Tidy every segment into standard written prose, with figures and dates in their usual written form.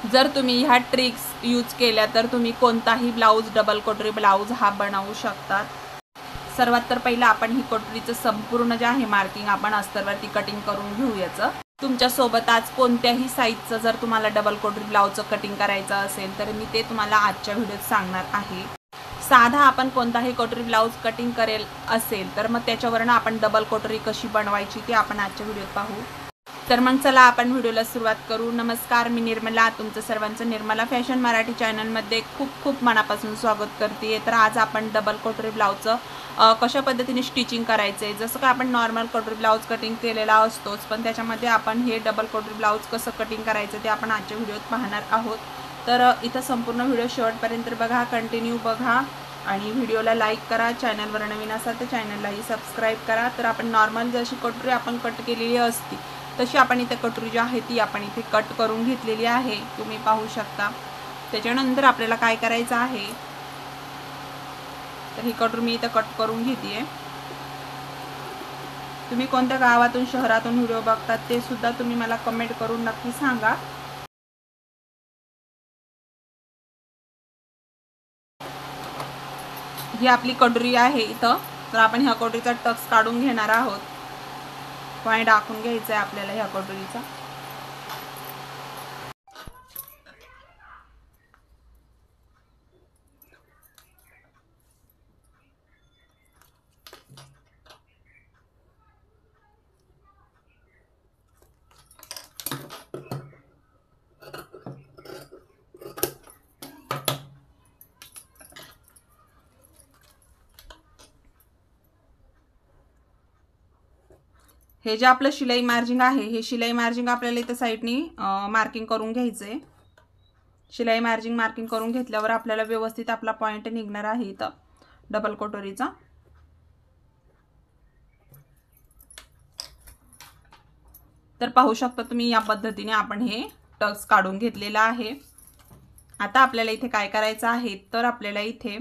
जर तुम्ही ह्या ट्रिक्स यूज केल्या तर तुम्ही कोणताही ब्लाऊज डबल कटोरी ब्लाऊज हा बनवू शकतात. सर्वात तर पहिलं आपण ही कटोरीचं संपूर्ण जे आहे मार्किंग आपण अस्तरवरती कटिंग करून घेऊ. याचं तुमच्यासोबत आज कोणत्याही साईजचं जर तुम्हाला डबल कटोरी ब्लाऊजचं कटिंग करायचं असेल तर मी ते तुम्हाला आजच्या व्हिडिओत सांगणार आहे. साधा आपण कोणताही कटोरी ब्लाऊज कटिंग करेल असेल तर मग त्याच्यावरनं आपण डबल कटोरी कशी बनवायची ते आपण आजच्या व्हिडिओत पाहू. तर मग चला आपण व्हिडिओला सुरुवात करू. नमस्कार, मी निर्मला, तुमचं सर्वांचं निर्मला फॅशन मराठी चॅनलमध्ये खूप खूप मनापासून स्वागत करते. तर आज आपण डबल कटोरी ब्लाऊजचं कशा पद्धतीने स्टिचिंग करायचं आहे, जसं का आपण नॉर्मल कटोरी ब्लाऊज कटिंग केलेला असतोच, पण त्याच्यामध्ये आपण हे डबल कटोरी ब्लाऊज कसं कटिंग करायचं ते आपण आजच्या व्हिडिओत पाहणार आहोत. तर इथं संपूर्ण व्हिडिओ शेवटपर्यंत बघा, कंटिन्यू बघा आणि व्हिडिओला लाईक करा. चॅनलवर नवीन असाल तर चॅनललाही सबस्क्राईब करा. तर आपण नॉर्मल जशी कटोरी आपण कट केलेली असती तशी आपण इथे कटोरी जी आहे ती आपण इथे कट करून घेतलेली आहे, तुम्ही पाहू शकता. त्याच्यानंतर आपल्याला काय करायचं आहे, तर ही कटोरी मी इथे कट करून घेते. तुम्ही कोणत्या गावातून शहरातून व्हिडिओ बघतात ते सुद्धा तुम्ही मला कमेंट करून नक्की सांगा. ही आपली कटोरी आहे इथं. तर आपण ह्या कटोरीचा टक्स काढून घेणार आहोत. पॉइंट दाखवून घ्यायचा आहे आपल्याला ह्या कटोरीचा. हे जे आपलं शिलाई मार्जिंग आहे, हे शिलाई मार्जिंग आपल्याला इथं साईडनी मार्किंग करून घ्यायचं आहे. शिलाई मार्जिंग मार्किंग करून घेतल्यावर आपल्याला व्यवस्थित आपला पॉइंट निघणार आहे इथं डबल कटोरीचा. तर पाहू शकता तुम्ही या पद्धतीने आपण हे टक्स काढून घेतलेला आहे. आता आपल्याला इथे काय करायचं आहे, तर आपल्याला इथे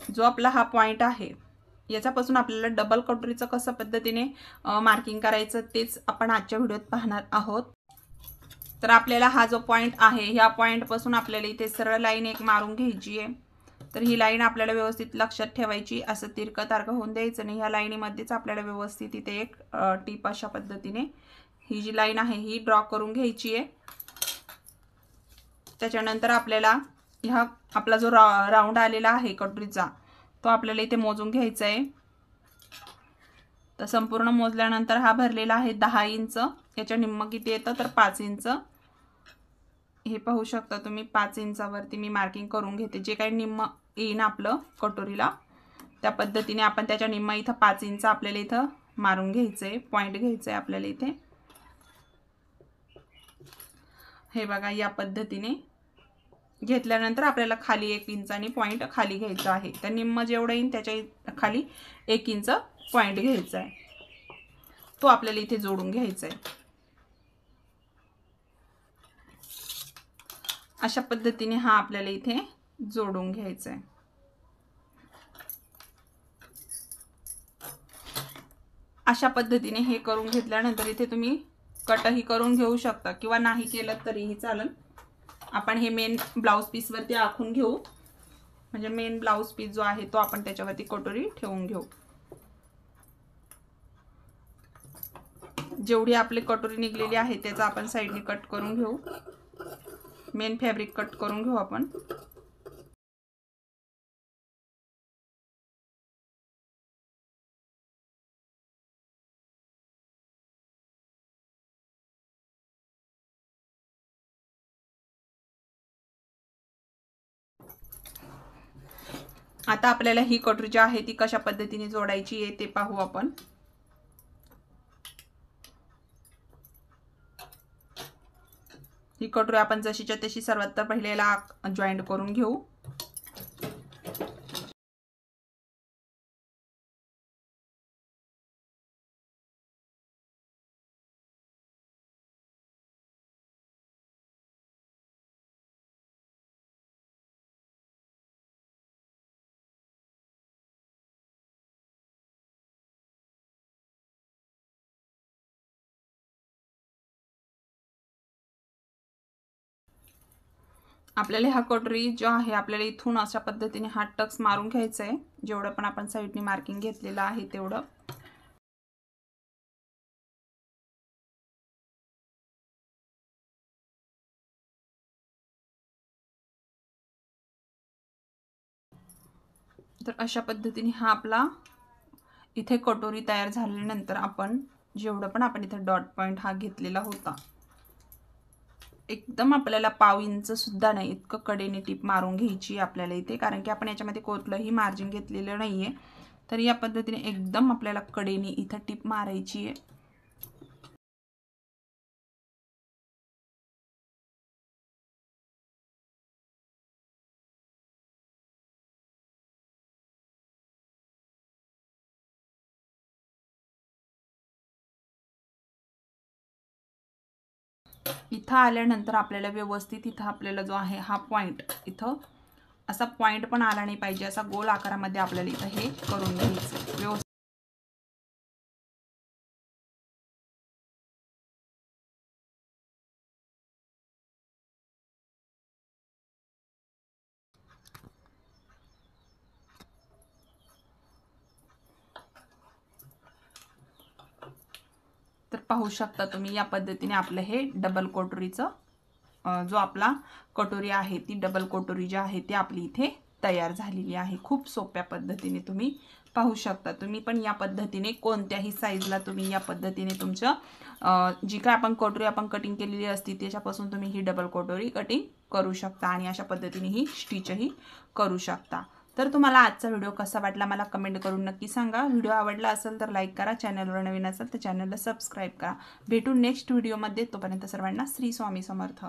जो आपला हा पॉइंट आहे याच्यापासून आपल्याला डबल कटोरीचं कसं पद्धतीने मार्किंग करायचं तेच आपण आजच्या व्हिडिओत पाहणार आहोत. तर आपल्याला हा जो पॉइंट आहे ह्या पॉइंटपासून आपल्याला इथे सरळ लाईन एक मारून घ्यायची आहे. तर ही लाईन आपल्याला व्यवस्थित लक्षात ठेवायची, असं तिरकं तारकं होऊन द्यायचं नाही. ह्या लाईनीमध्येच आपल्याला व्यवस्थित इथे एक टीप अशा पद्धतीने ही जी लाईन आहे ही ड्रॉ करून घ्यायची आहे. त्याच्यानंतर आपल्याला ह्या आपला जो राऊंड आलेला आहे कटोरीचा तो आपल्याला इथे मोजून घ्यायचा आहे. तर संपूर्ण मोजल्यानंतर हा भरलेला आहे 10 इंच. याच्या निम्म किती येतं तर 5 इंच. हे पाहू शकता तुम्ही 5 इंचावरती मी मार्किंग करून घेते. जे काही निम्म येईन आपलं कटोरीला त्या पद्धतीने आपण त्याच्या निम्म इथं 5 इंच आपल्याला इथं मारून घ्यायचंय, पॉइंट घ्यायचंय आपल्याला इथे. हे बघा या पद्धतीने घेतल्यानंतर आपल्याला खाली 1 इंचानी पॉइंट खाली घ्यायचा आहे. तर निम्म जेवढं येईल त्याच्या खाली 1 इंच पॉइंट घ्यायचा आहे, तो आपल्याला इथे जोडून घ्यायचा आहे. अशा पद्धतीने हा आपल्याला इथे जोडून घ्यायचा आहे. अशा पद्धतीने हे करून घेतल्यानंतर इथे तुम्ही कटही करून घेऊ शकता किंवा नाही केलं तरीही चालेल. आपण हे मेन ब्लाउज पीस वरती आखून घेऊ, म्हणजे मेन ब्लाउज पीस जो आहे तो आपण त्याच्यावरती कटोरी ठेवून घेऊ. जेवढी आपली कटोरी निघलेली आहे त्याचा आपण साईडने कट करून घेऊ. मेन फॅब्रिक कट करून घेऊ आपण. आता आपल्याला ही कटोरी जी आहे ती कशा पद्धतीने जोडायची आहे ते पाहू आपण. ही कटोरी आपण जशीच्या तशी सर्वात तर पहिल्याला जॉईंट करून घेऊ. आपल्याला हा कटोरी जो आहे आपल्याला इथून अशा पद्धतीने हा टक्स मारून घ्यायचा आहे, जेवढं पण आपण साईडने मार्किंग घेतलेलं आहे तेवढं. तर अशा पद्धतीने हा आपला इथे कटोरी तयार झाल्यानंतर आपण जेवढं पण आपण इथे डॉट पॉइंट हा घेतलेला होता, एकदम आपल्याला पाव इंच सुद्धा नाही इतकं कडेने टिप मारून घ्यायची आपल्याला इथे, कारण की आपण याच्यामध्ये कुठलंही मार्जिन घेतलेलं नाहीये. तर या पद्धतीने एकदम आपल्याला कडेने इथं टिप मारायची आहे. इथं आल्यानंतर आपल्याला व्यवस्थित इथं आपल्याला जो आहे हा पॉइंट, इथं असा पॉइंट पण आला नाही पाहिजे, असा गोल आकारामध्ये आपल्याला इथं हे करून घ्यायचं व्यवस्थित. तर पाहू शकता तुम्ही या पद्धतीने आपलं हे डबल कटोरीचं जो आपला कटोरी आहे ती डबल कटोरी जी आहे ती आपली इथे तयार झालेली आहे. खूप सोप्या पद्धतीने तुम्ही पाहू शकता. तुम्ही पण या पद्धतीने कोणत्याही साईजला तुम्ही या पद्धतीने तुमचं जी काय आपण कटोरी आपण कटिंग केलेली असती त्याच्यापासून तुम्ही ही डबल कटोरी कटिंग करू शकता आणि अशा पद्धतीने ही स्टिचही करू शकता. तर तुम्हाला आजचा व्हिडिओ कसा वाटला मला कमेंट करून नक्की सांगा. व्हिडिओ आवडला असेल तर लाईक करा, चॅनलवर नवीन असेल तर चॅनलला सबस्क्राईब करा. भेटू नेक्स्ट व्हिडिओमध्ये. तोपर्यंत सर्वांना श्री स्वामी समर्थ.